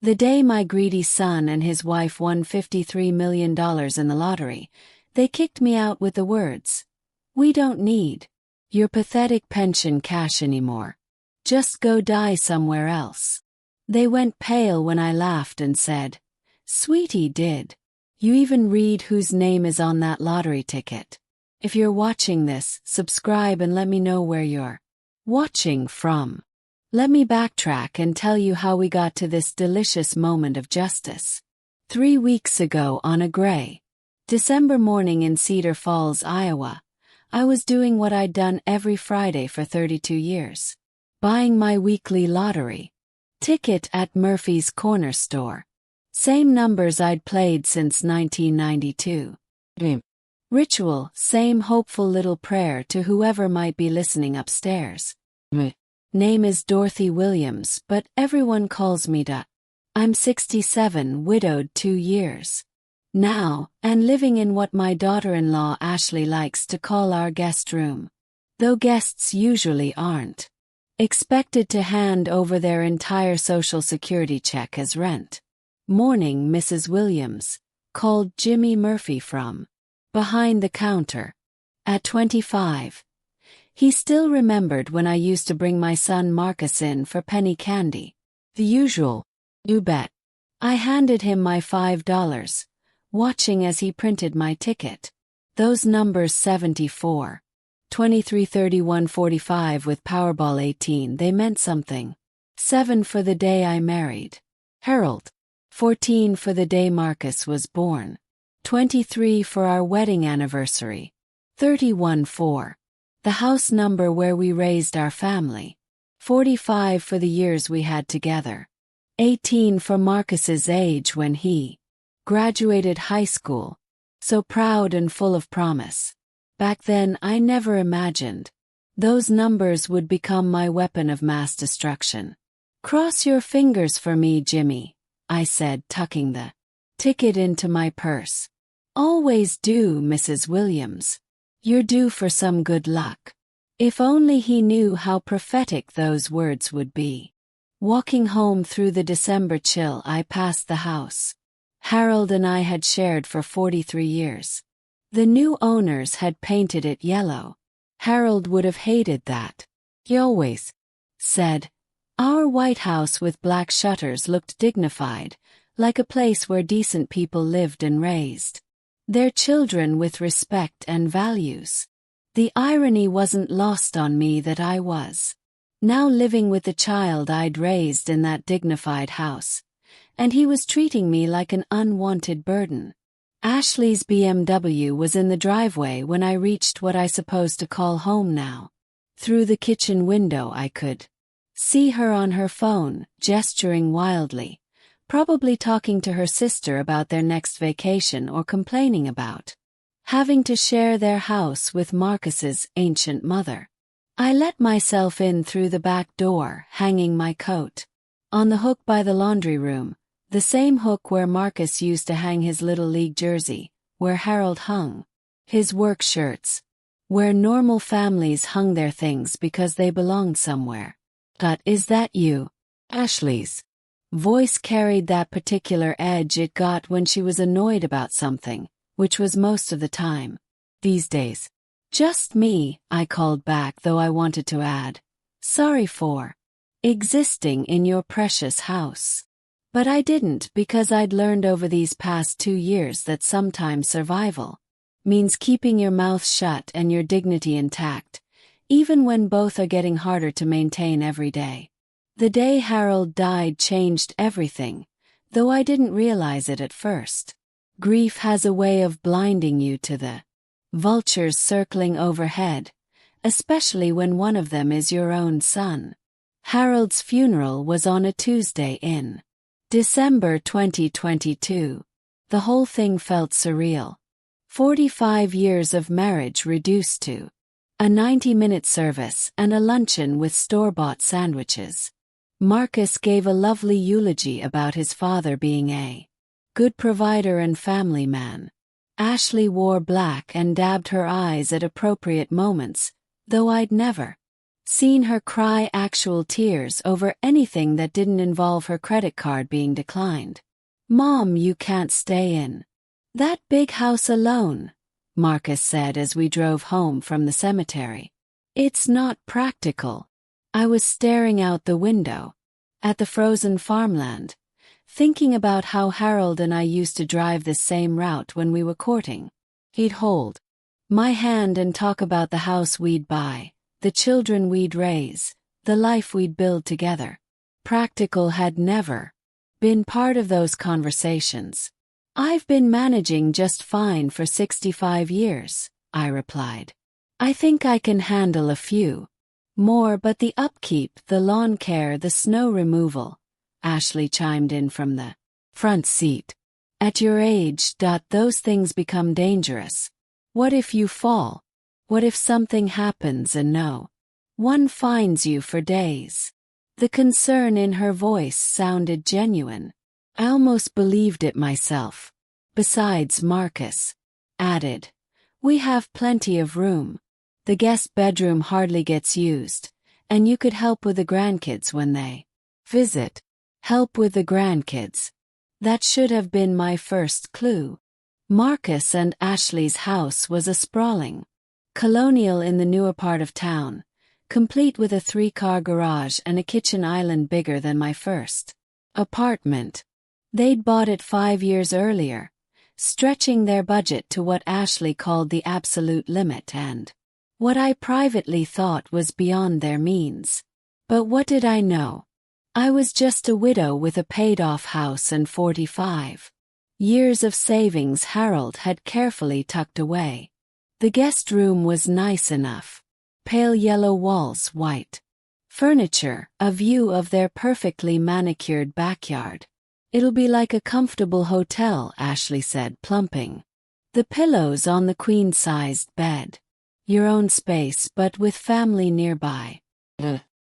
The day my greedy son and his wife won $53 million in the lottery, they kicked me out with the words, "We don't need your pathetic pension cash anymore. Just go die somewhere else." They went pale when I laughed and said, "Sweetie, did you even read whose name is on that lottery ticket? If you're watching this, subscribe and let me know where you're watching from." Let me backtrack and tell you how we got to this delicious moment of justice. 3 weeks ago on a gray December morning in Cedar Falls, Iowa, I was doing what I'd done every Friday for 32 years. Buying my weekly lottery ticket at Murphy's Corner Store. Same numbers I'd played since 1992. Ritual, same hopeful little prayer to whoever might be listening upstairs. Name is Dorothy Williams, but everyone calls me Da. I'm 67, widowed 2 years now, and living in what my daughter-in-law Ashley likes to call our guest room. Though guests usually aren't expected to hand over their entire Social Security check as rent. Morning, Mrs. Williams called Jimmy Murphy from behind the counter. At 25, he still remembered when I used to bring my son Marcus in for penny candy. The usual, "You bet." I handed him my $5, watching as he printed my ticket. Those numbers 74, 23, 31, 45 with Powerball 18, they meant something. 7 for the day I married Harold. 14 for the day Marcus was born. 23 for our wedding anniversary. 31 for the house number where we raised our family. 45 for the years we had together. 18 for Marcus's age when he graduated high school. So proud and full of promise. Back then I never imagined those numbers would become my weapon of mass destruction. "Cross your fingers for me, Jimmy," I said, tucking the ticket into my purse. "Always do, Mrs. Williams. You're due for some good luck." If only he knew how prophetic those words would be. Walking home through the December chill, I passed the house Harold and I had shared for 43 years. The new owners had painted it yellow. Harold would have hated that. He always said, our white house with black shutters looked dignified, like a place where decent people lived and raised their children with respect and values. The irony wasn't lost on me that I was now living with the child I'd raised in that dignified house, and he was treating me like an unwanted burden. Ashley's BMW was in the driveway when I reached what I suppose to call home now. Through the kitchen window I could see her on her phone, gesturing wildly, probably talking to her sister about their next vacation or complaining about having to share their house with Marcus's ancient mother. I let myself in through the back door, hanging my coat on the hook by the laundry room, the same hook where Marcus used to hang his Little League jersey, where Harold hung his work shirts, where normal families hung their things because they belonged somewhere. "But is that you?" Ashley's voice carried that particular edge it got when she was annoyed about something, which was most of the time these days. "Just me," I called back, though I wanted to add, "Sorry for existing in your precious house." But I didn't, because I'd learned over these past 2 years that sometimes survival means keeping your mouth shut and your dignity intact, even when both are getting harder to maintain every day. The day Harold died changed everything, though I didn't realize it at first. Grief has a way of blinding you to the vultures circling overhead, especially when one of them is your own son. Harold's funeral was on a Tuesday in December 2022. The whole thing felt surreal. 45 years of marriage reduced to a 90-minute service and a luncheon with store-bought sandwiches. Marcus gave a lovely eulogy about his father being a good provider and family man. Ashley wore black and dabbed her eyes at appropriate moments, though I'd never Seen her cry actual tears over anything that didn't involve her credit card being declined. "Mom, you can't stay in that big house alone," Marcus said as we drove home from the cemetery. "It's not practical." I was staring out the window at the frozen farmland, thinking about how Harold and I used to drive this same route when we were courting. He'd hold my hand and talk about the house we'd buy, the children we'd raise, the life we'd build together. Practical had never been part of those conversations. "I've been managing just fine for 65 years, I replied. "I think I can handle a few more, but the upkeep, the lawn care, the snow removal," Ashley chimed in from the front seat. "At your age, those things become dangerous. What if you fall? What if something happens and no one finds you for days?" The concern in her voice sounded genuine. I almost believed it myself. "Besides," Marcus added, "we have plenty of room. The guest bedroom hardly gets used, and you could help with the grandkids when they visit." Help with the grandkids. That should have been my first clue. Marcus and Ashley's house was a sprawling colonial in the newer part of town, complete with a 3-car garage and a kitchen island bigger than my first apartment. They'd bought it 5 years earlier, stretching their budget to what Ashley called the absolute limit and what I privately thought was beyond their means. But what did I know? I was just a widow with a paid-off house and 45 years of savings Harold had carefully tucked away. The guest room was nice enough. Pale yellow walls, white furniture, a view of their perfectly manicured backyard. "It'll be like a comfortable hotel," Ashley said, plumping the pillows on the queen-sized bed. "Your own space, but with family nearby."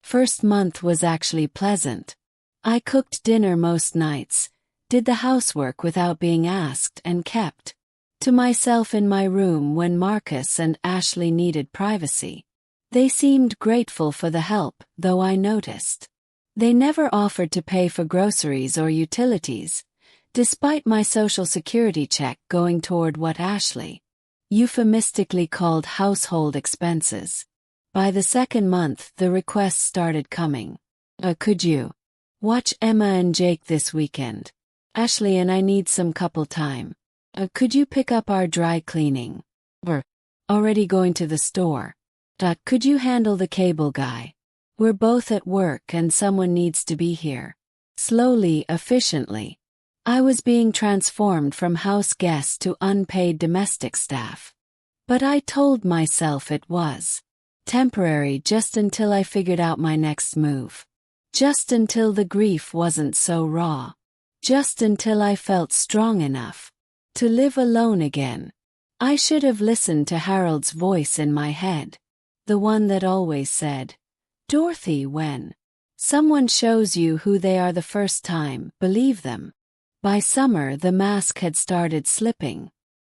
First month was actually pleasant. I cooked dinner most nights, did the housework without being asked, and kept to myself in my room when Marcus and Ashley needed privacy. They seemed grateful for the help, though I noticed they never offered to pay for groceries or utilities, despite my Social Security check going toward what Ashley euphemistically called household expenses. By the second month, the requests started coming. "Could you watch Emma and Jake this weekend? Ashley and I need some couple time. Could you pick up our dry cleaning? We're already going to the store. Could you handle the cable guy? We're both at work and someone needs to be here." Slowly, efficiently, I was being transformed from house guest to unpaid domestic staff. But I told myself it was temporary, just until I figured out my next move. Just until the grief wasn't so raw. Just until I felt strong enough to live alone again. I should have listened to Harold's voice in my head, the one that always said, "Dorothy, when someone shows you who they are the first time, believe them." By summer, the mask had started slipping.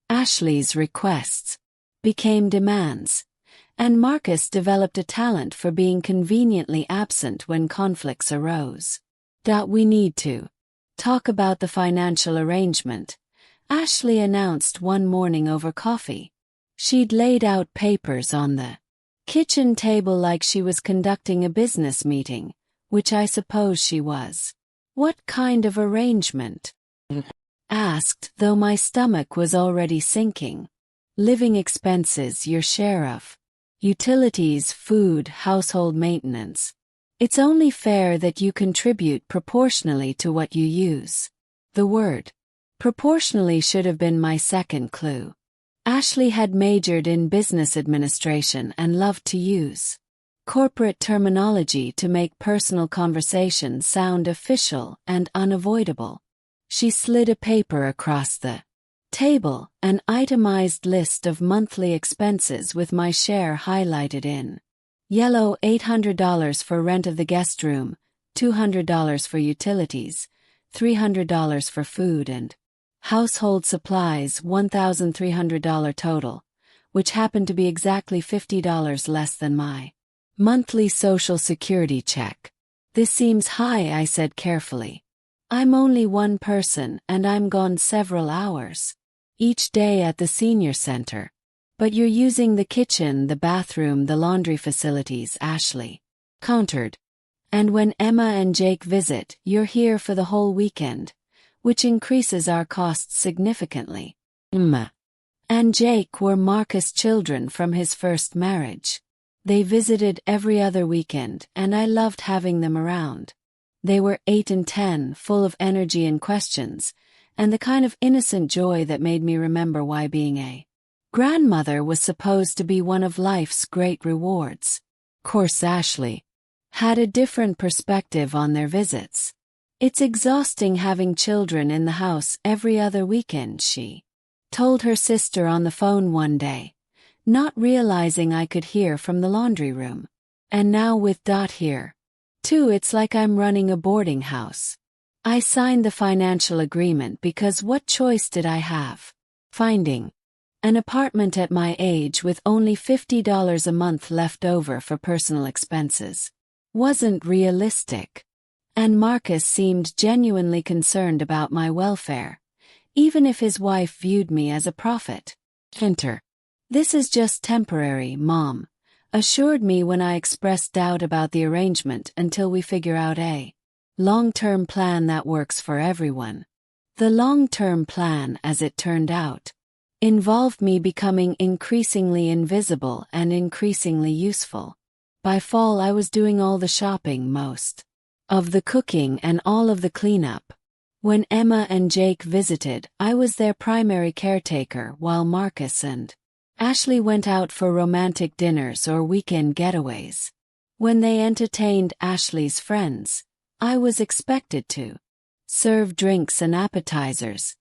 Ashley's requests became demands, and Marcus developed a talent for being conveniently absent when conflicts arose. "We need to talk about the financial arrangement," Ashley announced one morning over coffee. She'd laid out papers on the kitchen table like she was conducting a business meeting, which I suppose she was. "What kind of arrangement?" asked, though my stomach was already sinking. "Living expenses, your share of utilities, food, household maintenance. It's only fair that you contribute proportionally to what you use." The word proportionally should have been my second clue. Ashley had majored in business administration and loved to use corporate terminology to make personal conversations sound official and unavoidable. She slid a paper across the table, an itemized list of monthly expenses with my share highlighted in yellow. $800 for rent of the guest room, $200 for utilities, $300 for food and household supplies, $1,300 total, which happened to be exactly $50 less than my Monthly social security check. This seems high, I said carefully. I'm only one person and I'm gone several hours. Each day at the senior center. But you're using the kitchen, the bathroom, the laundry facilities, Ashley countered. And when Emma and Jake visit, you're here for the whole weekend, which increases our costs significantly. Emma and Jake were Marcus' children from his first marriage. They visited every other weekend, and I loved having them around. They were 8 and 10, full of energy and questions, and the kind of innocent joy that made me remember why being a grandmother was supposed to be one of life's great rewards. Of course, Ashley had a different perspective on their visits. It's exhausting having children in the house every other weekend, she told her sister on the phone one day, not realizing I could hear from the laundry room. And now with Dot here, too, it's like I'm running a boarding house. I signed the financial agreement because what choice did I have? Finding an apartment at my age with only $50 a month left over for personal expenses wasn't realistic. And Marcus seemed genuinely concerned about my welfare, even if his wife viewed me as a profit. Enter. This is just temporary, Mom assured me when I expressed doubt about the arrangement until we figure out a long-term plan that works for everyone. The long-term plan, as it turned out, involved me becoming increasingly invisible and increasingly useful. By fall, I was doing all the shopping, most of the cooking, and all of the cleanup. When Emma and Jake visited, I was their primary caretaker while Marcus and Ashley went out for romantic dinners or weekend getaways. When they entertained Ashley's friends, I was expected to serve drinks and appetizers,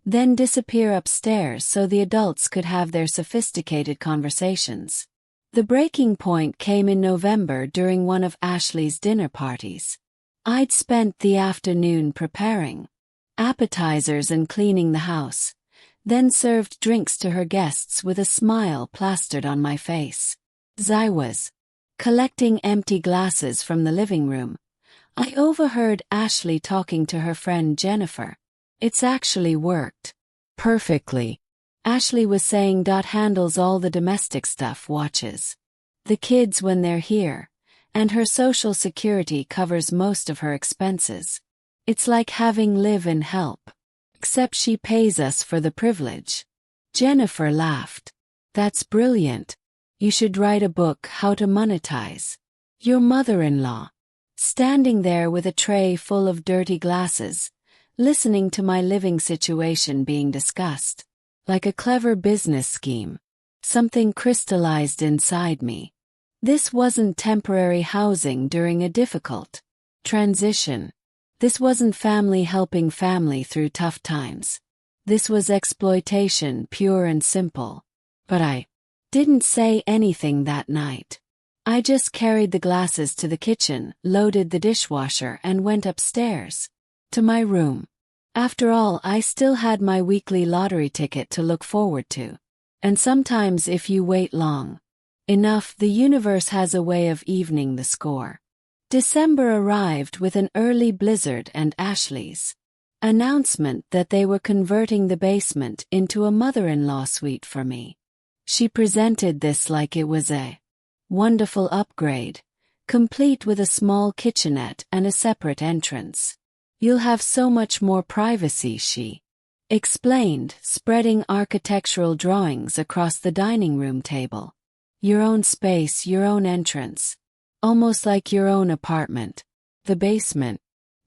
then disappear upstairs so the adults could have their sophisticated conversations. The breaking point came in November during one of Ashley's dinner parties. I'd spent the afternoon preparing appetizers and cleaning the house, then served drinks to her guests with a smile plastered on my face. As I was collecting empty glasses from the living room, I overheard Ashley talking to her friend Jennifer. It's actually worked perfectly, Ashley was saying. Dot handles all the domestic stuff, watches the kids when they're here, and her social security covers most of her expenses. It's like having live-in help. Except she pays us for the privilege. Jennifer laughed. That's brilliant. You should write a book, How to Monetize Your Mother-in-Law. Standing there with a tray full of dirty glasses, listening to my living situation being discussed. Like a clever business scheme. Something crystallized inside me. This wasn't temporary housing during a difficult transition. This wasn't family helping family through tough times. This was exploitation, pure and simple. But I didn't say anything that night. I just carried the glasses to the kitchen, loaded the dishwasher, and went upstairs to my room. After all, I still had my weekly lottery ticket to look forward to. And sometimes if you wait long enough, the universe has a way of evening the score. December arrived with an early blizzard and Ashley's announcement that they were converting the basement into a mother-in-law suite for me. She presented this like it was a wonderful upgrade, complete with a small kitchenette and a separate entrance. You'll have so much more privacy, she explained, spreading architectural drawings across the dining room table. Your own space, your own entrance. Almost like your own apartment. The basement.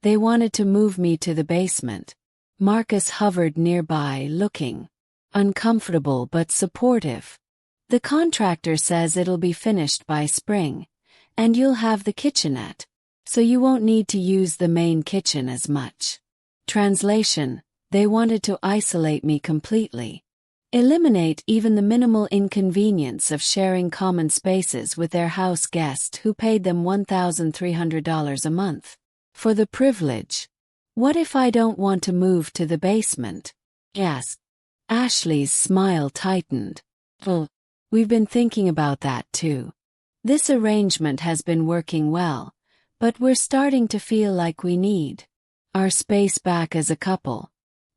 They wanted to move me to the basement. Marcus hovered nearby, looking uncomfortable but supportive. The contractor says it'll be finished by spring, and you'll have the kitchenette, so you won't need to use the main kitchen as much. Translation: they wanted to isolate me completely. Eliminate even the minimal inconvenience of sharing common spaces with their house guest who paid them $1,300 a month. For the privilege. What if I don't want to move to the basement? Yes. Ashley's smile tightened. Oh, we've been thinking about that too. This arrangement has been working well, but we're starting to feel like we need our space back as a couple.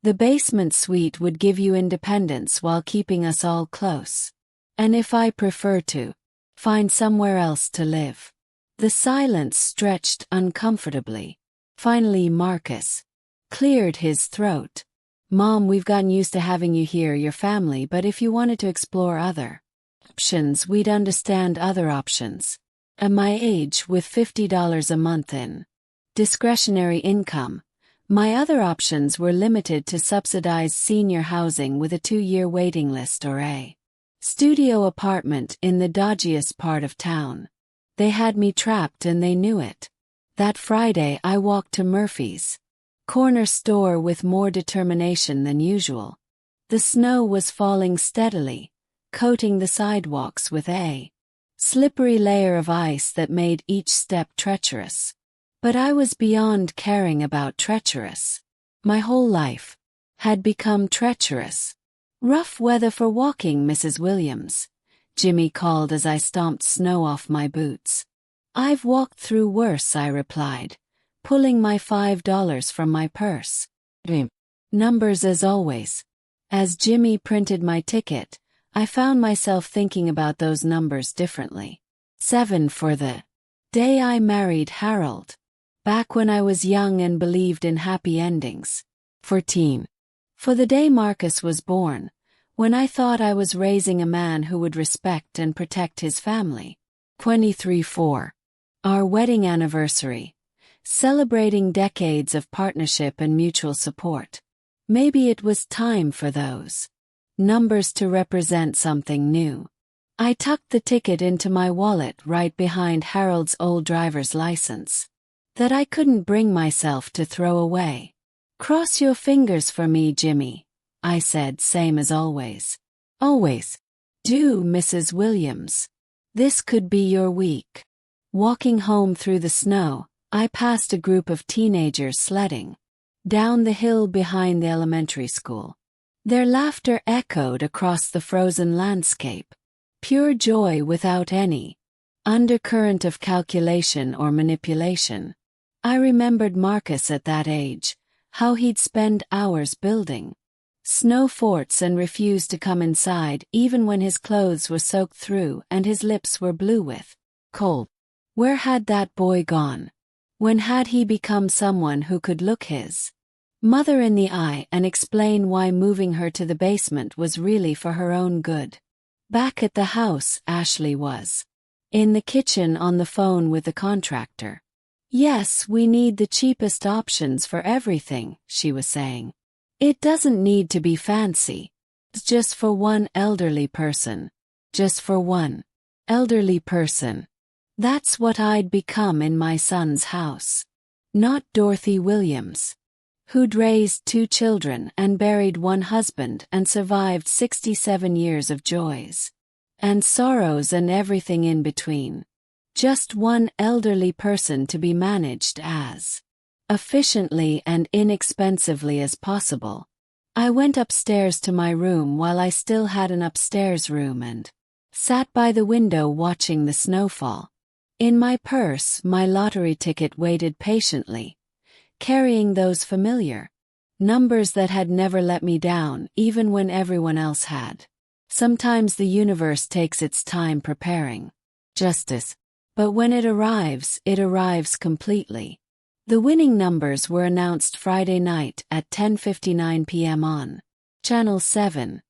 The basement suite would give you independence while keeping us all close. And if I prefer to find somewhere else to live. The silence stretched uncomfortably. Finally, Marcus cleared his throat. Mom, we've gotten used to having you here, your family, but if you wanted to explore other options, we'd understand other options. At my age, with $50 a month in discretionary income, my other options were limited to subsidized senior housing with a 2-year waiting list or a studio apartment in the dodgiest part of town. They had me trapped and they knew it. That Friday I walked to Murphy's corner store with more determination than usual. The snow was falling steadily, coating the sidewalks with a slippery layer of ice that made each step treacherous. But I was beyond caring about treacherous. My whole life had become treacherous. Rough weather for walking, Mrs. Williams, Jimmy called as I stomped snow off my boots. I've walked through worse, I replied, pulling my $5 from my purse. Numbers as always. As Jimmy printed my ticket, I found myself thinking about those numbers differently. 7 for the day I married Harold. Back when I was young and believed in happy endings. 14. For the day Marcus was born, when I thought I was raising a man who would respect and protect his family. 23. For our wedding anniversary, celebrating decades of partnership and mutual support. Maybe it was time for those numbers to represent something new. I tucked the ticket into my wallet right behind Harold's old driver's license that I couldn't bring myself to throw away. Cross your fingers for me, Jimmy, I said, same as always. Always. Do, Mrs. Williams. This could be your week. Walking home through the snow, I passed a group of teenagers sledding down the hill behind the elementary school. Their laughter echoed across the frozen landscape. Pure joy without any undercurrent of calculation or manipulation. I remembered Marcus at that age, how he'd spend hours building snow forts and refuse to come inside even when his clothes were soaked through and his lips were blue with cold. Where had that boy gone? When had he become someone who could look his mother in the eye and explain why moving her to the basement was really for her own good? Back at the house, Ashley was in the kitchen on the phone with the contractor. Yes, we need the cheapest options for everything, she was saying. It doesn't need to be fancy. It's just for one elderly person. Just for one elderly person. That's what I'd become in my son's house. Not Dorothy Williams, who'd raised 2 children and buried one husband and survived 67 years of joys and sorrows and everything in between. Just one elderly person to be managed as efficiently and inexpensively as possible. I went upstairs to my room while I still had an upstairs room and sat by the window watching the snowfall. In my purse, my lottery ticket waited patiently, carrying those familiar numbers that had never let me down even when everyone else had. Sometimes the universe takes its time preparing justice. But when it arrives completely. The winning numbers were announced Friday night at 10:59 p.m. on Channel 7.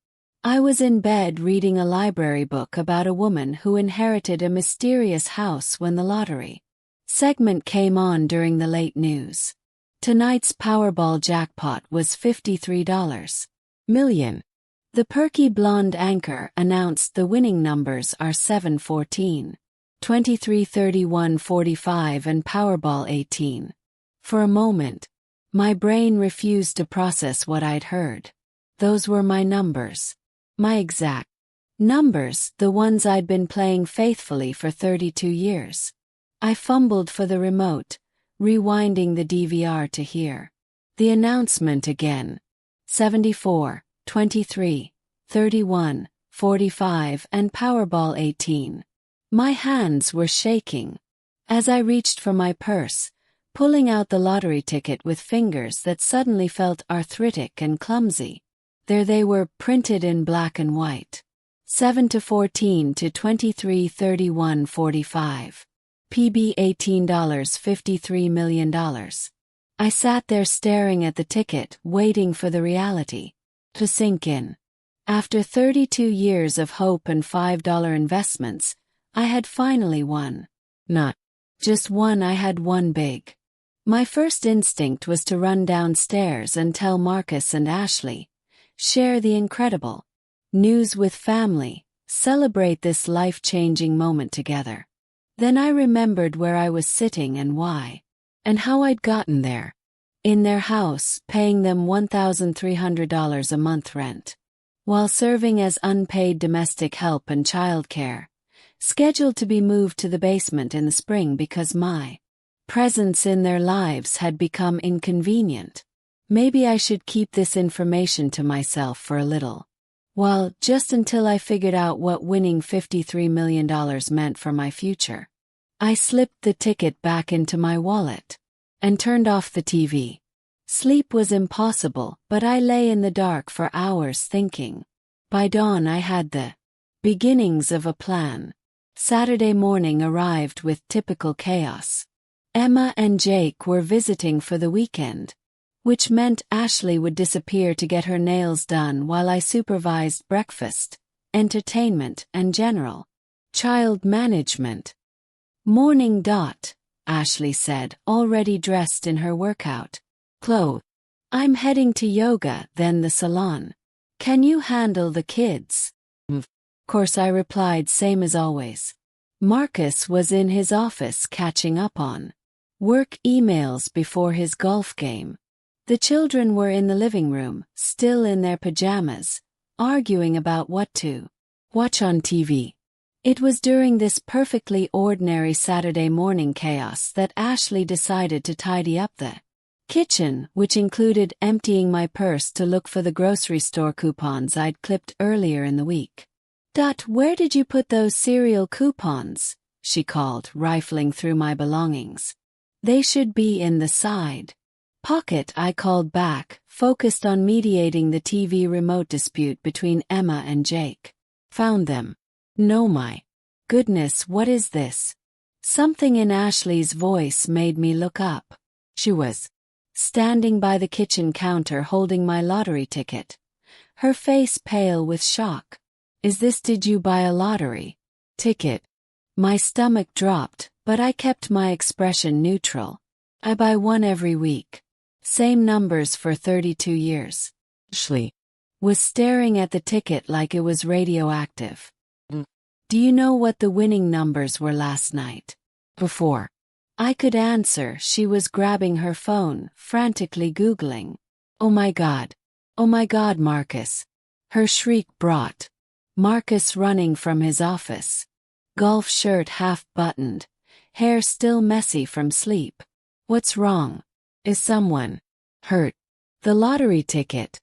I was in bed reading a library book about a woman who inherited a mysterious house when the lottery segment came on during the late news. Tonight's Powerball jackpot was $53 million. The perky blonde anchor announced the winning numbers are 7, 14. 23, 31, 45 and Powerball 18. For a moment, my brain refused to process what I'd heard. Those were my numbers. My exact numbers, the ones I'd been playing faithfully for 32 years. I fumbled for the remote, rewinding the DVR to hear the announcement again. 74, 23, 31, 45 and Powerball 18. My hands were shaking. As I reached for my purse, pulling out the lottery ticket with fingers that suddenly felt arthritic and clumsy. There they were, printed in black and white. 7 to 14 to 23 31 45. PB $18 $53 million. I sat there staring at the ticket, waiting for the reality to sink in. After 32 years of hope and $5 investments, I had finally won. Not just one, I had won big. My first instinct was to run downstairs and tell Marcus and Ashley, share the incredible news with family, celebrate this life-changing moment together. Then I remembered where I was sitting and why, and how I'd gotten there. In their house, paying them $1,300 a month rent, while serving as unpaid domestic help and childcare, scheduled to be moved to the basement in the spring because my presence in their lives had become inconvenient. Maybe I should keep this information to myself for a little while, just until I figured out what winning $53 million meant for my future. I slipped the ticket back into my wallet and turned off the TV. Sleep was impossible, but I lay in the dark for hours thinking. By dawn I had the beginnings of a plan. Saturday morning arrived with typical chaos. Emma and Jake were visiting for the weekend, which meant Ashley would disappear to get her nails done while I supervised breakfast, entertainment, and general child management. Morning. Ashley said, already dressed in her workout clothes. I'm heading to yoga, then the salon. Can you handle the kids? Of course, I replied, same as always. Marcus was in his office catching up on work emails before his golf game. The children were in the living room, still in their pajamas, arguing about what to watch on TV. It was during this perfectly ordinary Saturday morning chaos that Ashley decided to tidy up the kitchen, which included emptying my purse to look for the grocery store coupons I'd clipped earlier in the week. Where did you put those cereal coupons? She called, rifling through my belongings. They should be in the side pocket, I called back, focused on mediating the TV remote dispute between Emma and Jake. Found them. No, my goodness, what is this? Something in Ashley's voice made me look up. She was standing by the kitchen counter holding my lottery ticket, her face pale with shock. Did you buy a lottery ticket? My stomach dropped, but I kept my expression neutral. I buy one every week. Same numbers for 32 years. Ashley was staring at the ticket like it was radioactive. Do you know what the winning numbers were last night? Before I could answer, she was grabbing her phone, frantically Googling. Oh my God, Marcus. Her shriek brought Marcus running from his office. Golf shirt half buttoned, hair still messy from sleep. What's wrong? Is someone hurt? The lottery ticket.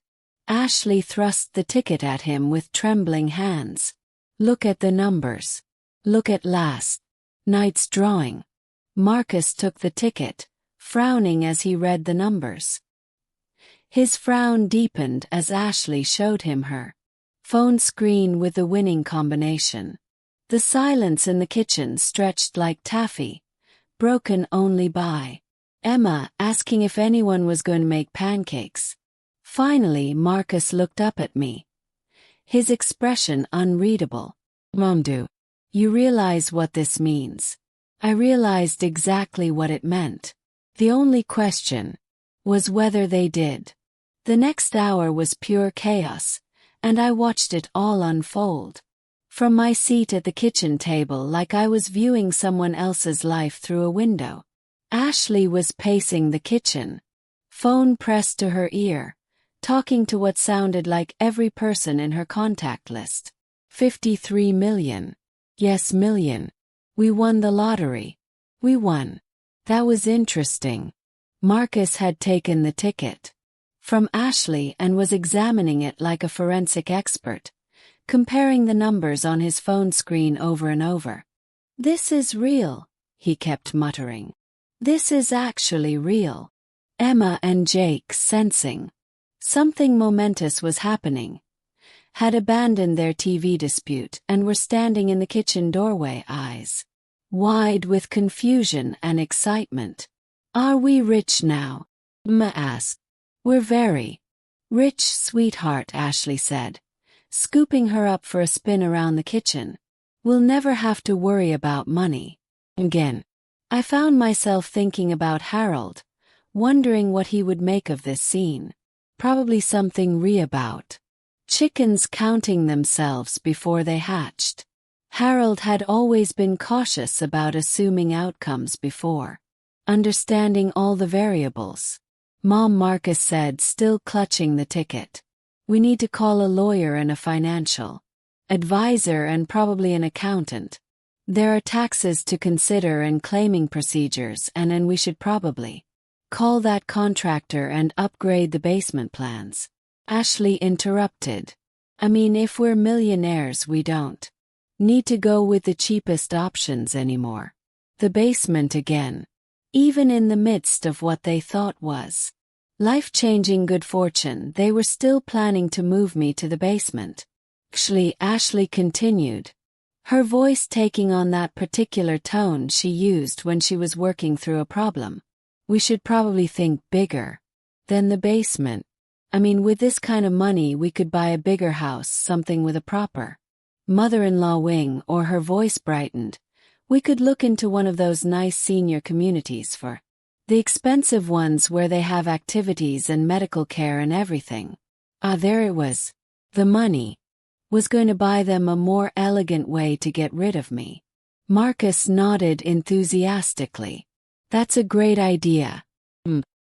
Ashley thrust the ticket at him with trembling hands. Look at the numbers. Look at last night's drawing. Marcus took the ticket, frowning as he read the numbers. His frown deepened as Ashley showed him her phone screen with the winning combination. The silence in the kitchen stretched like taffy, broken only by Emma asking if anyone was going to make pancakes. Finally, Marcus looked up at me, his expression unreadable. Mom, do you realize what this means? I realized exactly what it meant. The only question was whether they did. The next hour was pure chaos, and I watched it all unfold. From my seat at the kitchen table, like I was viewing someone else's life through a window. Ashley was pacing the kitchen, phone pressed to her ear, talking to what sounded like every person in her contact list. 53 million. Yes, million. We won the lottery. We won. That was interesting. Marcus had taken the ticket from Ashley and was examining it like a forensic expert, comparing the numbers on his phone screen over and over. "This is real," he kept muttering. "This is actually real." Emma and Jake, sensing something momentous was happening, had abandoned their TV dispute and were standing in the kitchen doorway, eyes wide with confusion and excitement. "Are we rich now?" Emma asked. "We're very rich, sweetheart," Ashley said, scooping her up for a spin around the kitchen. "We'll never have to worry about money again." I found myself thinking about Harold, wondering what he would make of this scene. Probably something about chickens counting themselves before they hatched. Harold had always been cautious about assuming outcomes before understanding all the variables. "Mom," Marcus said, still clutching the ticket. "We need to call a lawyer and a financial advisor and probably an accountant. There are taxes to consider and claiming procedures, and we should probably call that contractor and upgrade the basement plans." Ashley interrupted. "I mean, if we're millionaires, we don't need to go with the cheapest options anymore." The basement again. Even in the midst of what they thought was life-changing good fortune, they were still planning to move me to the basement. Ashley continued, her voice taking on that particular tone she used when she was working through a problem. "We should probably think bigger than the basement. I mean, with this kind of money we could buy a bigger house, something with a proper mother-in-law wing," or her voice brightened. "We could look into one of those nice senior communities for the expensive ones where they have activities and medical care and everything." There it was. The money was going to buy them a more elegant way to get rid of me. Marcus nodded enthusiastically. "That's a great idea.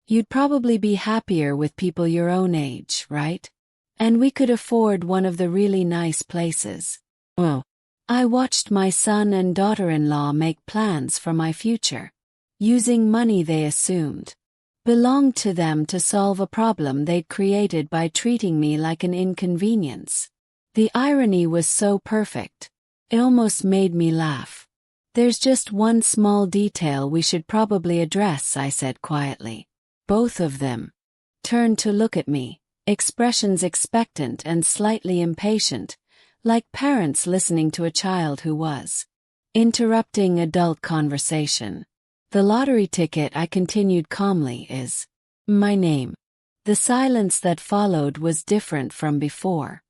You'd probably be happier with people your own age, right? And we could afford one of the really nice places." Well, I watched my son and daughter-in-law make plans for my future, using money they assumed belonged to them to solve a problem they'd created by treating me like an inconvenience. The irony was so perfect, it almost made me laugh. "There's just one small detail we should probably address," I said quietly. Both of them turned to look at me, expressions expectant and slightly impatient, like parents listening to a child who was interrupting adult conversation. "The lottery ticket," I continued calmly, "is my name." The silence that followed was different from before.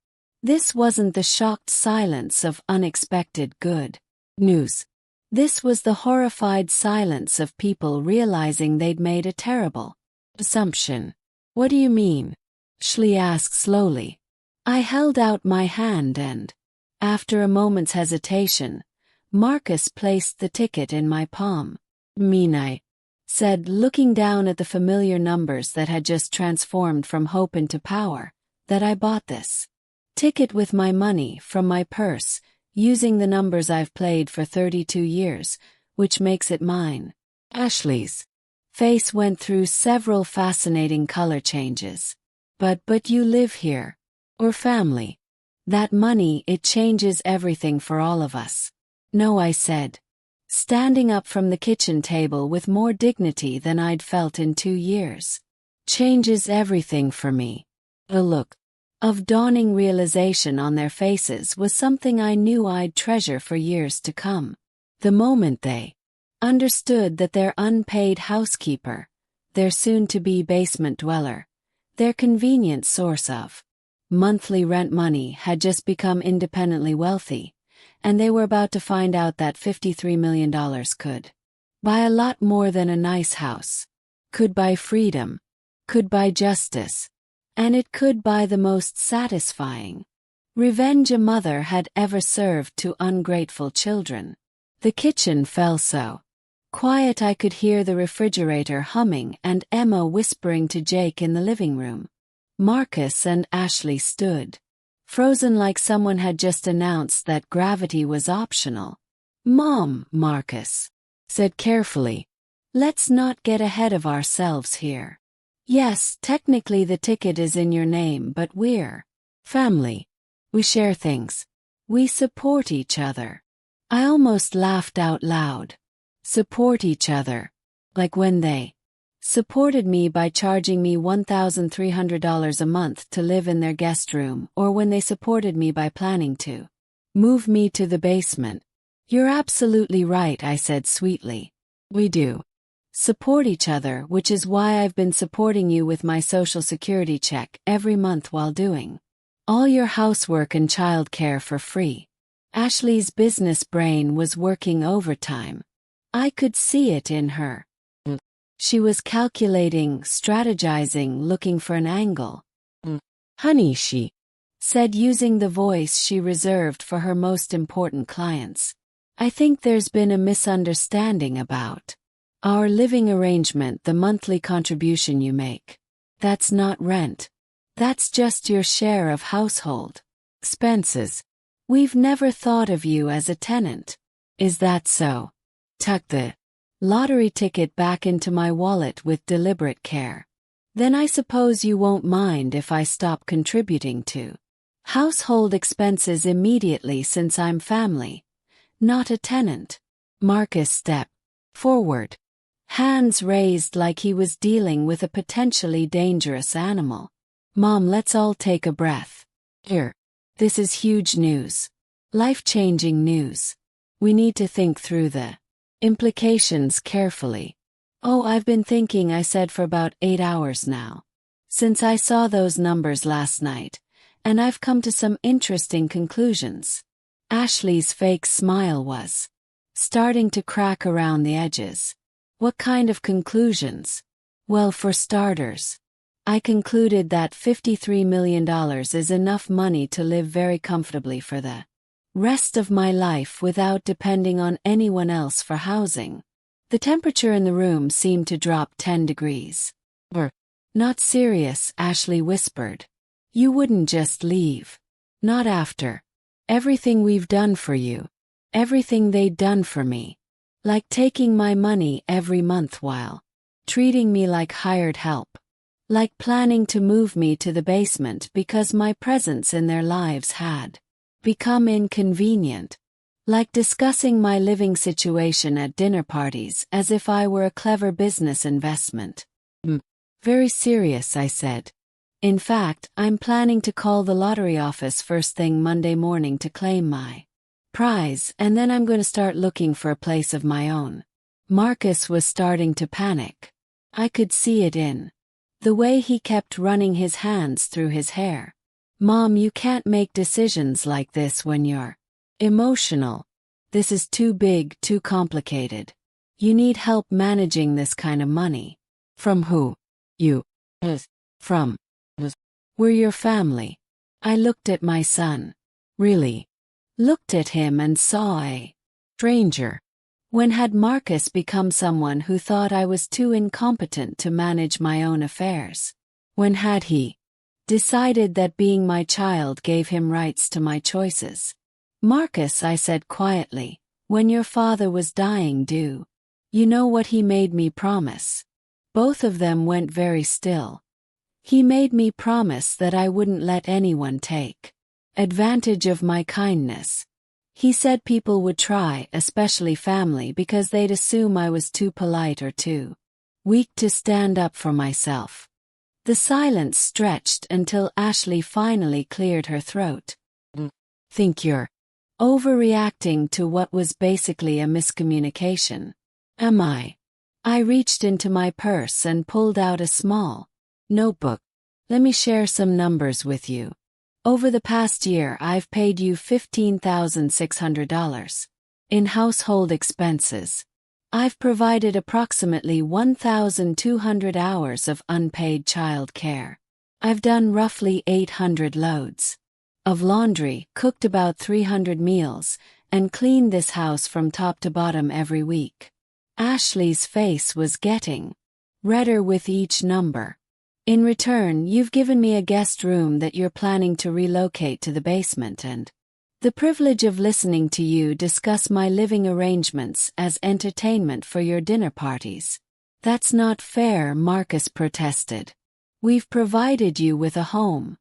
This wasn't the shocked silence of unexpected good news. This was the horrified silence of people realizing they'd made a terrible assumption. "What do you mean?" Ashley asked slowly. I held out my hand and, after a moment's hesitation, Marcus placed the ticket in my palm. "I said, looking down at the familiar numbers that had just transformed from hope into power, "that I bought this ticket with my money from my purse, using the numbers I've played for 32 years, which makes it mine." Ashley's face went through several fascinating color changes. But you live here. Or family. That money, it changes everything for all of us." "No," I said, standing up from the kitchen table with more dignity than I'd felt in 2 years. "Changes everything for me." A look of dawning realization on their faces was something I knew I'd treasure for years to come. The moment they understood that their unpaid housekeeper, their soon-to-be basement dweller, their convenient source of monthly rent money had just become independently wealthy, and they were about to find out that $53 million could buy a lot more than a nice house, could buy freedom, could buy justice, and it could buy the most satisfying revenge a mother had ever served to ungrateful children. The kitchen felt so quiet I could hear the refrigerator humming and Emma whispering to Jake in the living room. Marcus and Ashley stood frozen like someone had just announced that gravity was optional. "Mom," Marcus said carefully, "let's not get ahead of ourselves here. Yes, technically the ticket is in your name, but we're family. We share things. We support each other." I almost laughed out loud. Support each other. Like when they supported me by charging me $1,300 a month to live in their guest room, or when they supported me by planning to move me to the basement. You're absolutely right, I said sweetly. We do support each other, which is why I've been supporting you with my Social Security check every month while doing all your housework and childcare for free. Ashley's business brain was working overtime. I could see it in her. She was calculating, strategizing, looking for an angle. Honey, she said using the voice she reserved for her most important clients. I think there's been a misunderstanding about our living arrangement, the monthly contribution you make. That's not rent. That's just your share of household expenses. We've never thought of you as a tenant. Is that so? Tuck the lottery ticket back into my wallet with deliberate care. Then I suppose you won't mind if I stop contributing to household expenses immediately, since I'm family, not a tenant. Marcus stepped forward, hands raised like he was dealing with a potentially dangerous animal. Mom, let's all take a breath. Here. This is huge news. Life-changing news. We need to think through the implications carefully. Oh, I've been thinking, I said, for about 8 hours now. Since I saw those numbers last night, and I've come to some interesting conclusions. Ashley's fake smile was starting to crack around the edges. What kind of conclusions? Well, for starters, I concluded that $53 million is enough money to live very comfortably for the rest of my life without depending on anyone else for housing. The temperature in the room seemed to drop 10 degrees. We're not serious, Ashley whispered. You wouldn't just leave. Not after everything we've done for you. Everything they'd done for me. Like taking my money every month while treating me like hired help. Like planning to move me to the basement because my presence in their lives had become inconvenient. Like discussing my living situation at dinner parties as if I were a clever business investment. Very serious, I said. In fact, I'm planning to call the lottery office first thing Monday morning to claim my prize, and then I'm going to start looking for a place of my own. Marcus was starting to panic. I could see it in the way he kept running his hands through his hair. Mom, you can't make decisions like this when you're emotional. This is too big, too complicated. You need help managing this kind of money. From who? You. From. We're your family. I looked at my son. Really? Looked at him and saw a stranger. When had Marcus become someone who thought I was too incompetent to manage my own affairs? When had he decided that being my child gave him rights to my choices? Marcus, I said quietly, when your father was dying, do you know what he made me promise? Both of them went very still. He made me promise that I wouldn't let anyone take advantage of my kindness. He said people would try, especially family, because they'd assume I was too polite or too weak to stand up for myself. The silence stretched until Ashley finally cleared her throat. Think you're overreacting to what was basically a miscommunication. Am I? I reached into my purse and pulled out a small notebook. Let me share some numbers with you. Over the past year, I've paid you $15,600 in household expenses. I've provided approximately 1,200 hours of unpaid child care. I've done roughly 800 loads of laundry, cooked about 300 meals, and cleaned this house from top to bottom every week. Ashley's face was getting redder with each number. In return, you've given me a guest room that you're planning to relocate to the basement, and the privilege of listening to you discuss my living arrangements as entertainment for your dinner parties. That's not fair, Marcus protested. We've provided you with a home.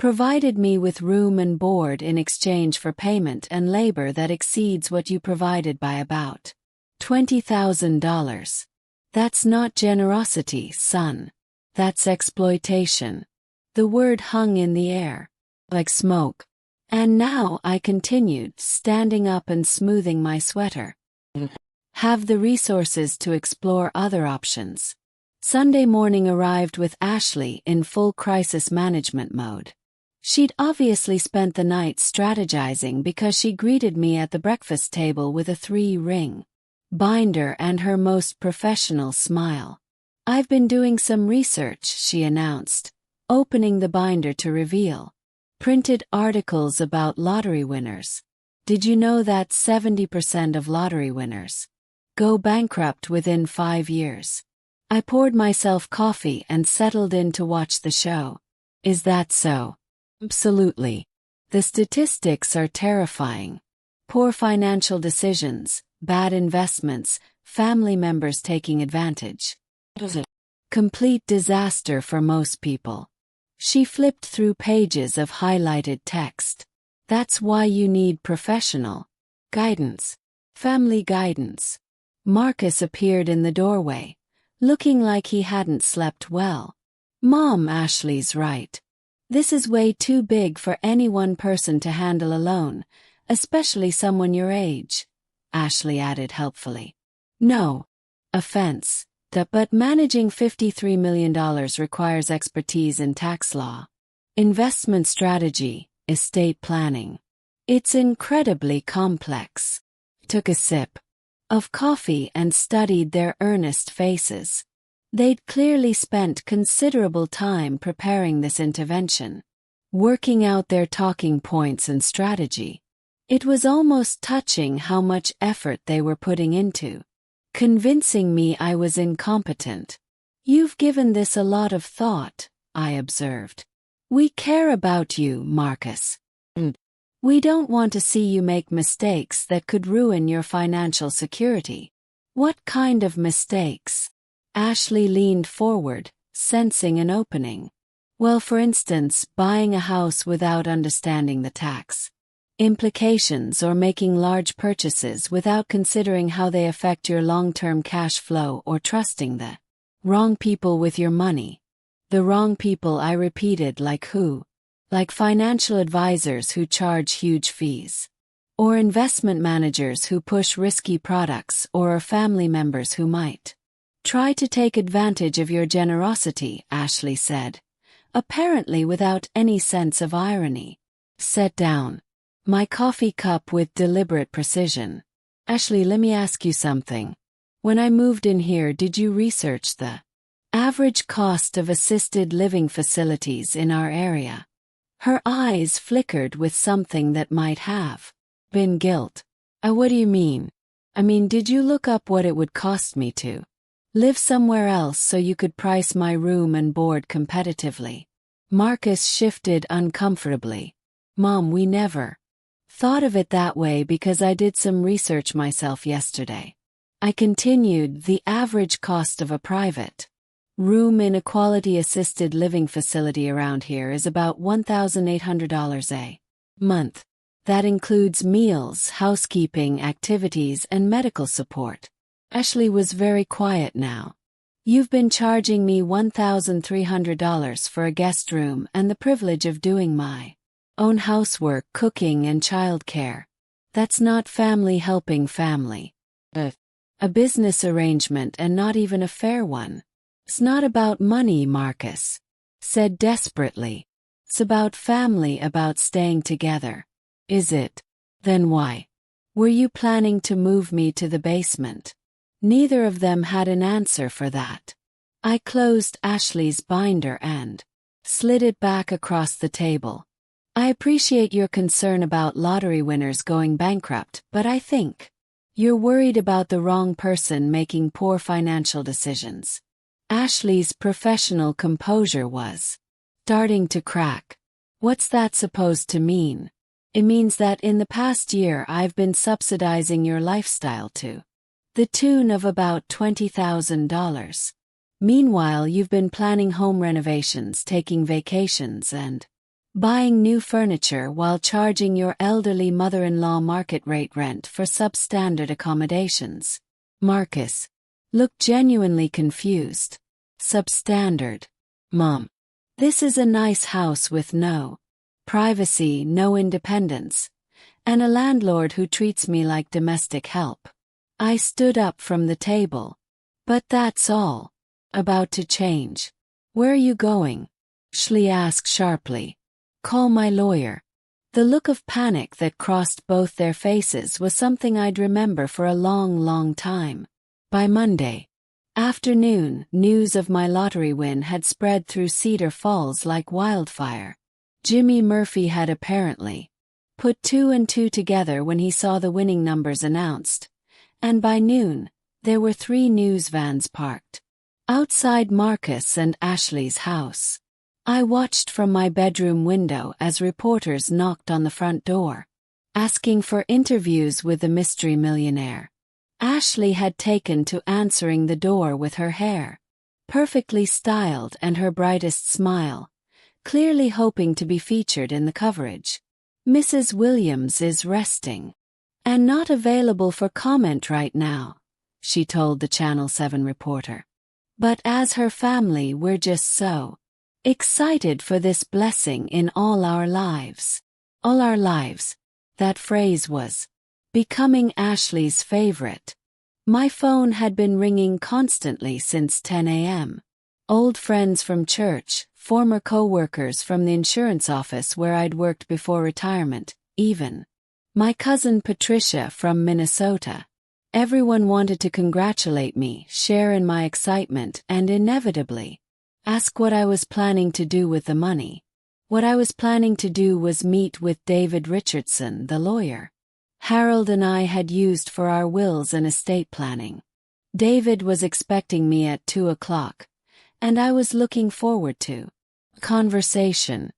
Provided me with room and board in exchange for payment and labor that exceeds what you provided by about $20,000. That's not generosity, son. That's exploitation. The word hung in the air, like smoke. And now, I continued, standing up and smoothing my sweater. Have the resources to explore other options. Sunday morning arrived with Ashley in full crisis management mode. She'd obviously spent the night strategizing because she greeted me at the breakfast table with a 3-ring binder and her most professional smile. I've been doing some research, she announced, opening the binder to reveal printed articles about lottery winners. Did you know that 70% of lottery winners go bankrupt within 5 years? I poured myself coffee and settled in to watch the show. Is that so? Absolutely. The statistics are terrifying. Poor financial decisions, bad investments, family members taking advantage. Complete disaster for most people. She flipped through pages of highlighted text. That's why you need professional guidance. Family guidance. Marcus appeared in the doorway, looking like he hadn't slept well. Mom, Ashley's right. This is way too big for any one person to handle alone, especially someone your age, Ashley added helpfully. No offense, but managing $53 million requires expertise in tax law, investment strategy, estate planning. It's incredibly complex. Took a sip of coffee and studied their earnest faces. They'd clearly spent considerable time preparing this intervention, working out their talking points and strategy. It was almost touching how much effort they were putting into convincing me I was incompetent. You've given this a lot of thought, I observed. We care about you, Marcus. We don't want to see you make mistakes that could ruin your financial security. What kind of mistakes? Ashley leaned forward, sensing an opening. Well, for instance, buying a house without understanding the tax implications or making large purchases without considering how they affect your long-term cash flow or trusting the wrong people with your money. The wrong people, I repeated, like who? Like financial advisors who charge huge fees. Or investment managers who push risky products, or family members who might try to take advantage of your generosity, Ashley said, apparently without any sense of irony. Set down my coffee cup with deliberate precision. Ashley, let me ask you something. When I moved in here, did you research the average cost of assisted living facilities in our area? Her eyes flickered with something that might have been guilt. What do you mean? Did you look up what it would cost me to live somewhere else so you could price my room and board competitively? Marcus shifted uncomfortably. Mom, we never thought of it that way because I did some research myself yesterday. I continued, the average cost of a private room in a quality assisted living facility around here is about $1,800 a month. That includes meals, housekeeping, activities, and medical support. Ashley was very quiet now. You've been charging me $1,300 for a guest room and the privilege of doing my own housework, cooking, and childcare. That's not family helping family. A business arrangement, and not even a fair one. It's not about money, Marcus said desperately. It's about family, about staying together. Is it? Then why were you planning to move me to the basement? Neither of them had an answer for that. I closed Ashley's binder and slid it back across the table. I appreciate your concern about lottery winners going bankrupt, but I think you're worried about the wrong person making poor financial decisions. Ashley's professional composure was starting to crack. What's that supposed to mean? It means that in the past year I've been subsidizing your lifestyle to the tune of about $20,000. Meanwhile, you've been planning home renovations, taking vacations, and Buying new furniture while charging your elderly mother-in-law market rate rent for substandard accommodations. Marcus looked genuinely confused. Substandard. Mom. This is a nice house with no privacy, no independence, and a landlord who treats me like domestic help. I stood up from the table. But that's all about to change. Where are you going? Ashley asked sharply. Call my lawyer. The look of panic that crossed both their faces was something I'd remember for a long, long time. By Monday afternoon, news of my lottery win had spread through Cedar Falls like wildfire. Jimmy Murphy had apparently put two and two together when he saw the winning numbers announced, and by noon, there were 3 news vans parked outside Marcus and Ashley's house. I watched from my bedroom window as reporters knocked on the front door, asking for interviews with the mystery millionaire. Ashley had taken to answering the door with her hair perfectly styled and her brightest smile, clearly hoping to be featured in the coverage. Mrs. Williams is resting and not available for comment right now, she told the Channel 7 reporter. But as her family, we're just so excited for this blessing in all our lives. All our lives. That phrase was becoming Ashley's favorite. My phone had been ringing constantly since 10 a.m. Old friends from church, former co-workers from the insurance office where I'd worked before retirement, even my cousin Patricia from Minnesota. Everyone wanted to congratulate me, share in my excitement, and inevitably ask what I was planning to do with the money. What I was planning to do was meet with David Richardson, the lawyer Harold and I had used for our wills and estate planning. David was expecting me at 2 o'clock, and I was looking forward to a conversation.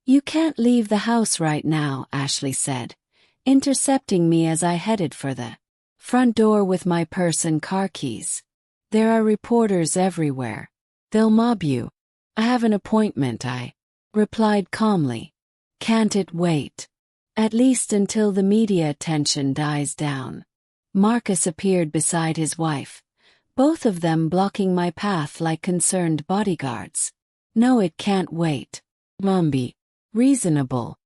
You can't leave the house right now, Ashley said, intercepting me as I headed for the front door with my purse and car keys. There are reporters everywhere. They'll mob you. I have an appointment, I replied calmly. Can't it wait? At least until the media attention dies down. Marcus appeared beside his wife, both of them blocking my path like concerned bodyguards. No, it can't wait. Mom, be reasonable.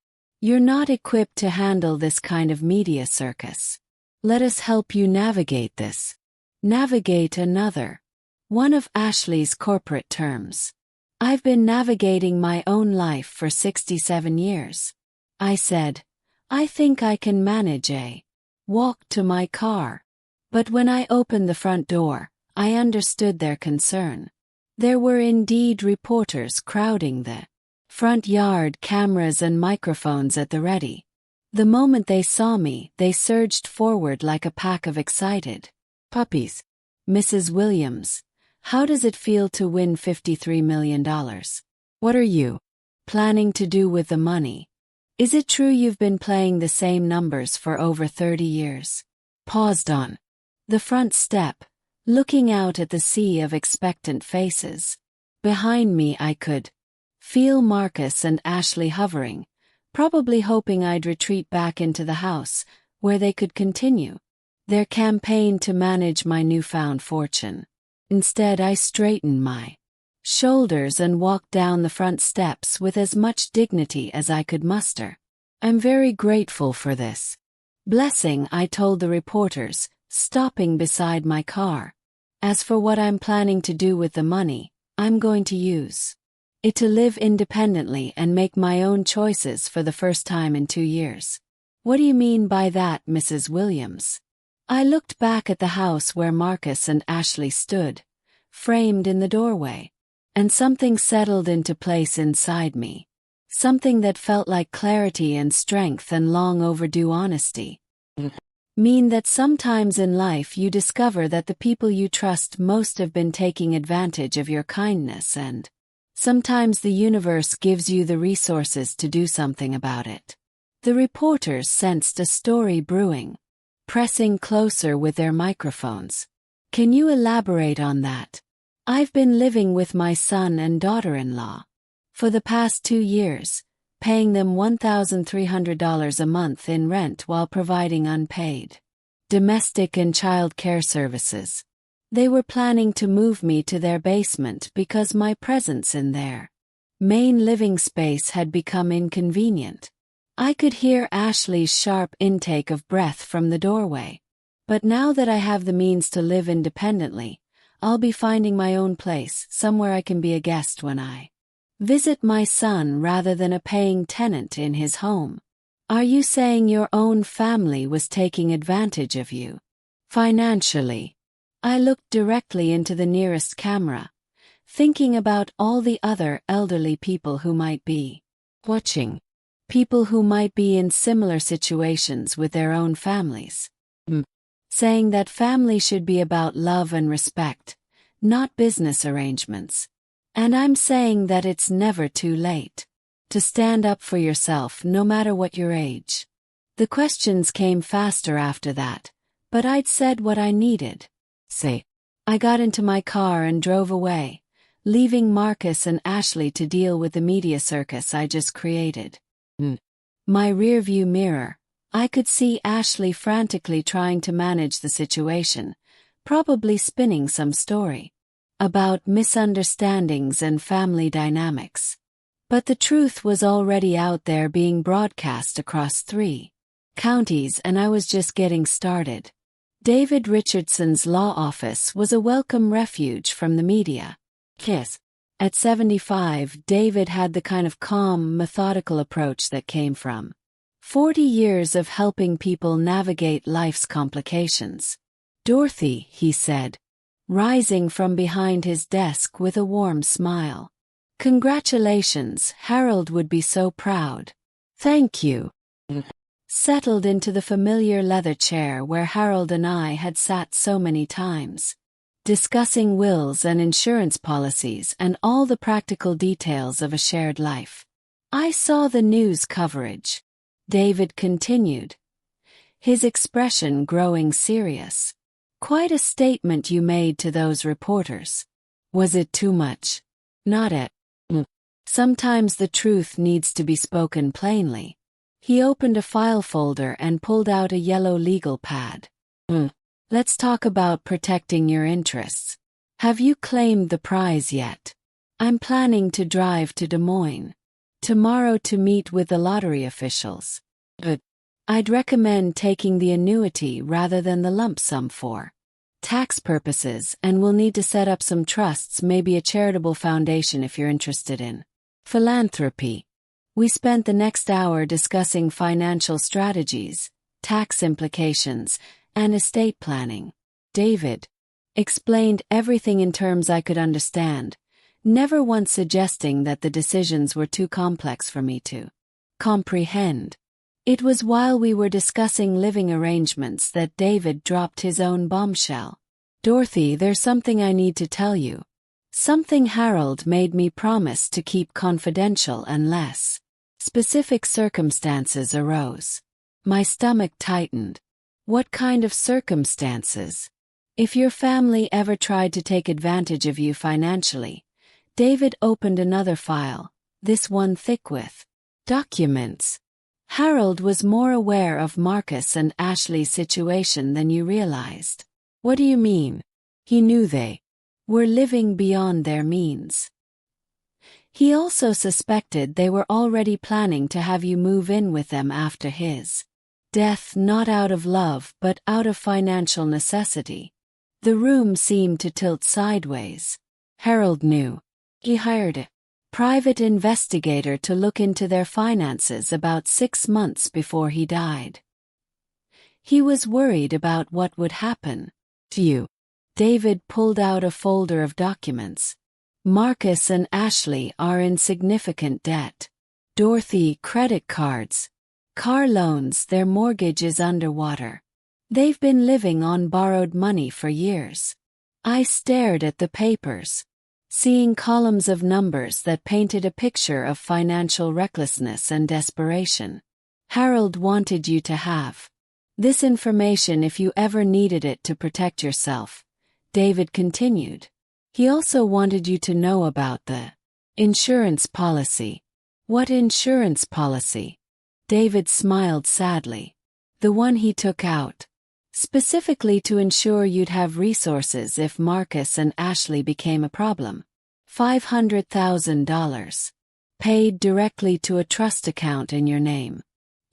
You're not equipped to handle this kind of media circus. Let us help you navigate this. Navigate another. One of Ashley's corporate terms. I've been navigating my own life for 67 years. I said, I think I can manage a walk to my car. But when I opened the front door, I understood their concern. There were indeed reporters crowding the front yard, cameras and microphones at the ready. The moment they saw me, they surged forward like a pack of excited puppies. Mrs. Williams, how does it feel to win $53 million? What are you planning to do with the money? Is it true you've been playing the same numbers for over 30 years? Paused on the front step, looking out at the sea of expectant faces. Behind me I could feel Marcus and Ashley hovering, probably hoping I'd retreat back into the house, where they could continue their campaign to manage my newfound fortune. Instead, I straightened my shoulders and walked down the front steps with as much dignity as I could muster. I'm very grateful for this blessing, I told the reporters, stopping beside my car. As for what I'm planning to do with the money, I'm going to use it to live independently and make my own choices for the first time in 2 years. What do you mean by that, Mrs. Williams? I looked back at the house where Marcus and Ashley stood, framed in the doorway, and something settled into place inside me. Something that felt like clarity and strength and long overdue honesty. Mean that sometimes in life you discover that the people you trust most have been taking advantage of your kindness, and sometimes the universe gives you the resources to do something about it. The reporters sensed a story brewing, pressing closer with their microphones. Can you elaborate on that? I've been living with my son and daughter-in-law for the past 2 years, paying them $1,300 a month in rent while providing unpaid domestic and child care services. They were planning to move me to their basement because my presence in their main living space had become inconvenient. I could hear Ashley's sharp intake of breath from the doorway. But now that I have the means to live independently, I'll be finding my own place, somewhere I can be a guest when I visit my son rather than a paying tenant in his home. Are you saying your own family was taking advantage of you financially? I looked directly into the nearest camera, thinking about all the other elderly people who might be watching. People who might be in similar situations with their own families. Saying that family should be about love and respect, not business arrangements. And I'm saying that it's never too late to stand up for yourself no matter what your age. The questions came faster after that, but I'd said what I needed. I got into my car and drove away, leaving Marcus and Ashley to deal with the media circus I just created. My rearview mirror, I could see Ashley frantically trying to manage the situation, probably spinning some story about misunderstandings and family dynamics. But the truth was already out there being broadcast across 3 counties, and I was just getting started. David Richardson's law office was a welcome refuge from the media. At 75, David had the kind of calm, methodical approach that came from 40 years of helping people navigate life's complications. "Dorothy," he said, rising from behind his desk with a warm smile. "Congratulations, Harold would be so proud." "Thank you." Settled into the familiar leather chair where Harold and I had sat so many times, discussing wills and insurance policies and all the practical details of a shared life. "I saw the news coverage," David continued, his expression growing serious. "Quite a statement you made to those reporters. Was it too much?" "Not it. Sometimes the truth needs to be spoken plainly." He opened a file folder and pulled out a yellow legal pad. "Let's talk about protecting your interests. Have you claimed the prize yet?" "I'm planning to drive to Des Moines tomorrow to meet with the lottery officials. But I'd recommend taking the annuity rather than the lump sum for tax purposes, and we'll need to set up some trusts, maybe a charitable foundation if you're interested in philanthropy." We spent the next hour discussing financial strategies, tax implications, and estate planning. David explained everything in terms I could understand, never once suggesting that the decisions were too complex for me to comprehend. It was while we were discussing living arrangements that David dropped his own bombshell. "Dorothy, there's something I need to tell you. Something Harold made me promise to keep confidential unless specific circumstances arose." My stomach tightened. "What kind of circumstances?" "If your family ever tried to take advantage of you financially." David opened another file, this one thick with documents. "Harold was more aware of Marcus and Ashley's situation than you realized." "What do you mean?" "He knew they were living beyond their means. He also suspected they were already planning to have you move in with them after his death, not out of love but out of financial necessity." The room seemed to tilt sideways. "Harold knew. He hired a private investigator to look into their finances about 6 months before he died. He was worried about what would happen to you." David pulled out a folder of documents. "Marcus and Ashley are in significant debt. Dorothy, credit cards, car loans, their mortgage is underwater. They've been living on borrowed money for years." I stared at the papers, seeing columns of numbers that painted a picture of financial recklessness and desperation. "Harold wanted you to have this information if you ever needed it to protect yourself," David continued. "He also wanted you to know about the insurance policy. What insurance policy? David smiled sadly. The one he took out. Specifically to ensure you'd have resources if Marcus and Ashley became a problem. $500,000. Paid directly to a trust account in your name.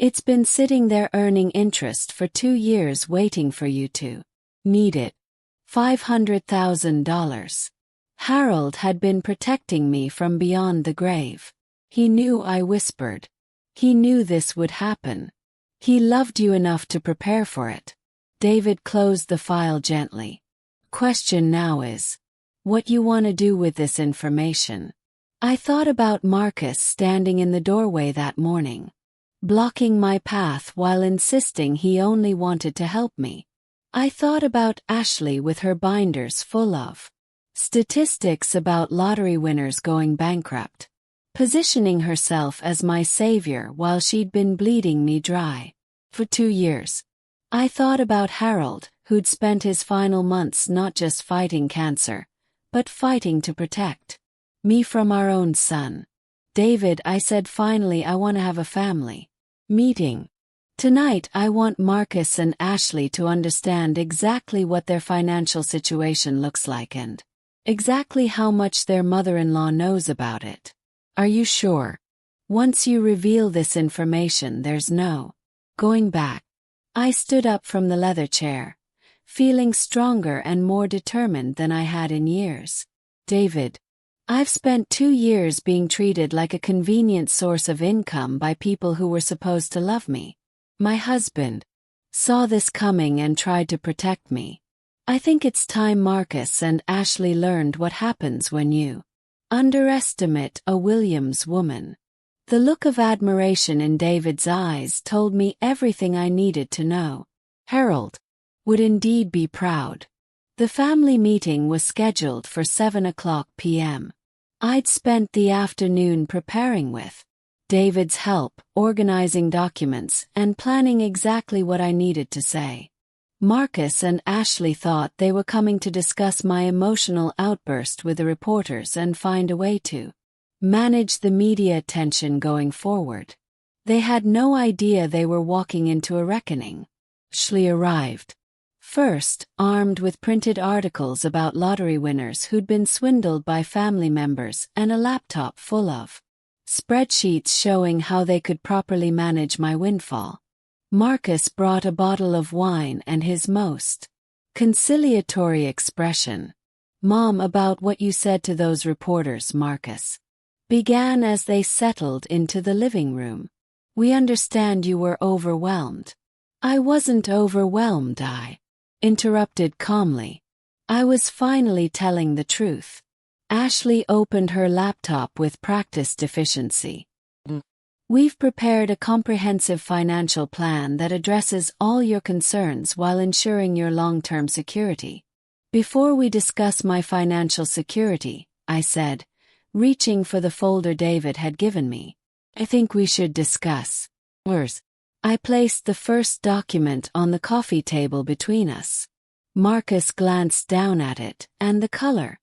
It's been sitting there earning interest for 2 years waiting for you to need it. $500,000. Harold had been protecting me from beyond the grave. He knew, I whispered. He knew this would happen. He loved you enough to prepare for it. David closed the file gently. Question now is, what you want to do with this information? I thought about Marcus standing in the doorway that morning, blocking my path while insisting he only wanted to help me. I thought about Ashley with her binders full of statistics about lottery winners going bankrupt, positioning herself as my savior while she'd been bleeding me dry for 2 years. I thought about Harold, who'd spent his final months not just fighting cancer, but fighting to protect me from our own son. David, I said finally, I want to have a family meeting. Tonight I want Marcus and Ashley to understand exactly what their financial situation looks like and exactly how much their mother-in-law knows about it. Are you sure? Once you reveal this information, there's no going back. I stood up from the leather chair, feeling stronger and more determined than I had in years. David, I've spent 2 years being treated like a convenient source of income by people who were supposed to love me. My husband saw this coming and tried to protect me. I think it's time Marcus and Ashley learned what happens when you underestimate a Williams woman. The look of admiration in David's eyes told me everything I needed to know. Harold would indeed be proud. The family meeting was scheduled for 7:00 p.m. I'd spent the afternoon preparing with David's help, organizing documents, and planning exactly what I needed to say. Marcus and Ashley thought they were coming to discuss my emotional outburst with the reporters and find a way to manage the media attention going forward. They had no idea they were walking into a reckoning. Ashley arrived first, armed with printed articles about lottery winners who'd been swindled by family members and a laptop full of spreadsheets showing how they could properly manage my windfall. Marcus brought a bottle of wine and his most conciliatory expression. Mom, about what you said to those reporters, Marcus began as they settled into the living room. We understand you were overwhelmed. I wasn't overwhelmed, I interrupted calmly. I was finally telling the truth. Ashley opened her laptop with practice deficiency. We've prepared a comprehensive financial plan that addresses all your concerns while ensuring your long-term security. Before we discuss my financial security, I said, reaching for the folder David had given me, I think we should discuss yours. I placed the first document on the coffee table between us. Marcus glanced down at it, and the color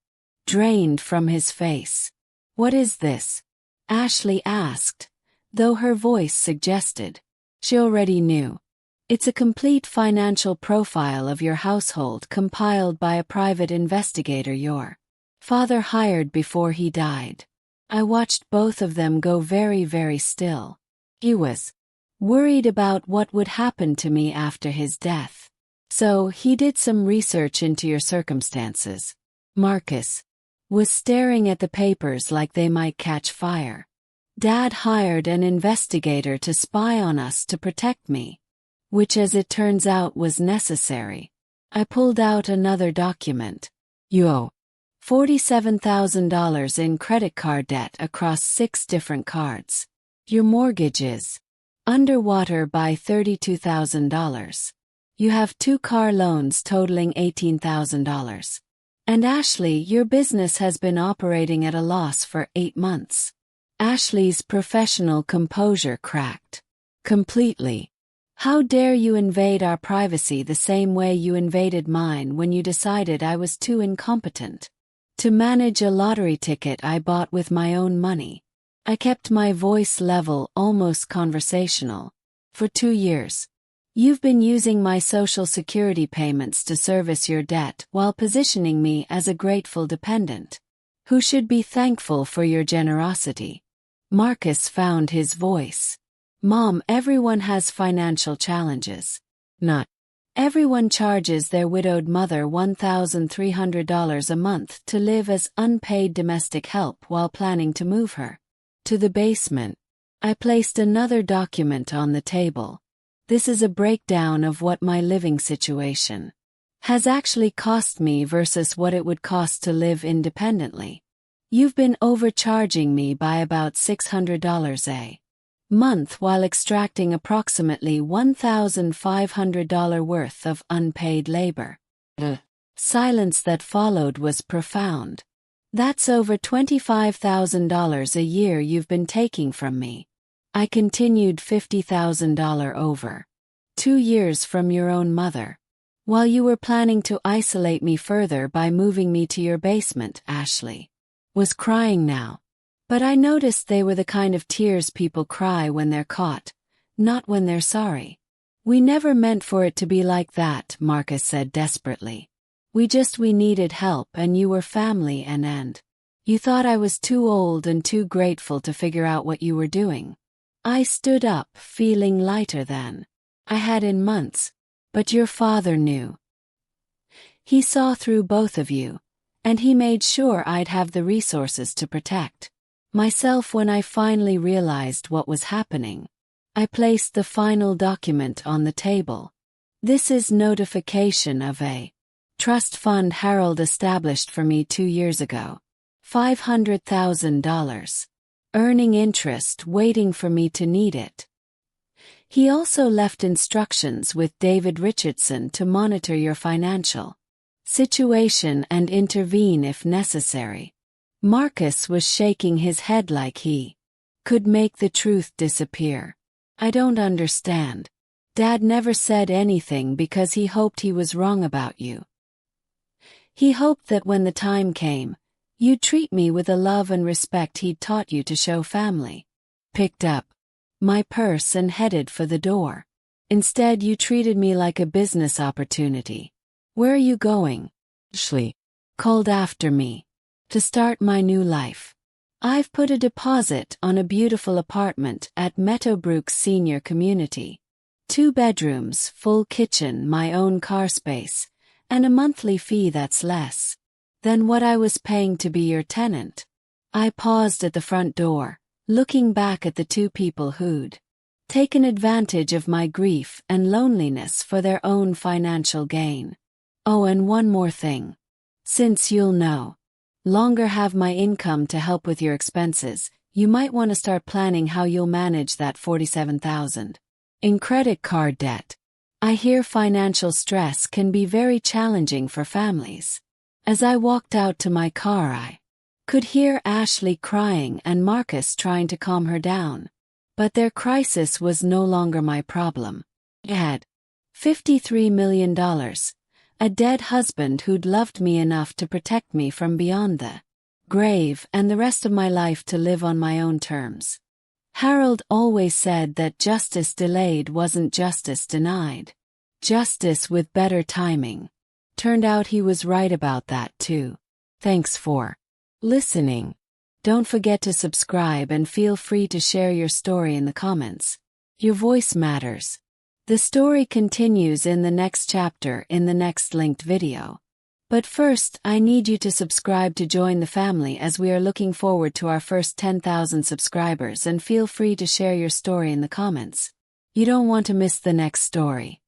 drained from his face. What is this? Ashley asked, though her voice suggested she already knew. It's a complete financial profile of your household compiled by a private investigator your father hired before he died. I watched both of them go very, very still. He was worried about what would happen to me after his death. So he did some research into your circumstances. Marcus was staring at the papers like they might catch fire. Dad hired an investigator to spy on us to protect me, which as it turns out was necessary. I pulled out another document. You owe $47,000 in credit card debt across 6 different cards. Your mortgage is underwater by $32,000. You have 2 car loans totaling $18,000. And Ashley, your business has been operating at a loss for 8 months. Ashley's professional composure cracked completely. How dare you invade our privacy the same way you invaded mine when you decided I was too incompetent to manage a lottery ticket I bought with my own money. I kept my voice level, almost conversational. For 2 years. You've been using my Social Security payments to service your debt while positioning me as a grateful dependent, who should be thankful for your generosity. Marcus found his voice. Mom, everyone has financial challenges. Not everyone charges their widowed mother $1,300 a month to live as unpaid domestic help while planning to move her to the basement. I placed another document on the table. This is a breakdown of what my living situation has actually cost me versus what it would cost to live independently. You've been overcharging me by about $600 a month while extracting approximately $1,500 worth of unpaid labor. The silence that followed was profound. That's over $25,000 a year you've been taking from me. I continued. $50,000 over 2 years from your own mother. While you were planning to isolate me further by moving me to your basement. Ashley was crying now. But I noticed they were the kind of tears people cry when they're caught, not when they're sorry. We never meant for it to be like that, Marcus said desperately. We needed help and you were family and you thought I was too old and too grateful to figure out what you were doing. I stood up, feeling lighter than I had in months. But your father knew. He saw through both of you, and he made sure I'd have the resources to protect myself when I finally realized what was happening. I placed the final document on the table. This is notification of a trust fund Harold established for me 2 years ago. $500,000. Earning interest, waiting for me to need it. He also left instructions with David Richardson to monitor your financial situation and intervene if necessary. Marcus was shaking his head like he could make the truth disappear. I don't understand. Dad never said anything because he hoped he was wrong about you. He hoped that when the time came, you'd treat me with the love and respect he'd taught you to show family. Picked up my purse and headed for the door. Instead, you treated me like a business opportunity. Where are you going? Ashley called after me. To start my new life. I've put a deposit on a beautiful apartment at Meadowbrook Senior Community. 2 bedrooms, full kitchen, my own car space, and a monthly fee that's less than what I was paying to be your tenant. I paused at the front door, looking back at the 2 people who'd taken advantage of my grief and loneliness for their own financial gain. Oh, and one more thing. Since you'll no longer have my income to help with your expenses, you might want to start planning how you'll manage that $47,000 in credit card debt. I hear financial stress can be very challenging for families. As I walked out to my car, I could hear Ashley crying and Marcus trying to calm her down. But their crisis was no longer my problem. I had $53 million, a dead husband who'd loved me enough to protect me from beyond the grave, and the rest of my life to live on my own terms. Harold always said that justice delayed wasn't justice denied. Justice with better timing. Turned out he was right about that too. Thanks for listening. Don't forget to subscribe and feel free to share your story in the comments. Your voice matters. The story continues in the next chapter in the next linked video. But first, I need you to subscribe to join the family as we are looking forward to our first 10,000 subscribers, and feel free to share your story in the comments. You don't want to miss the next story.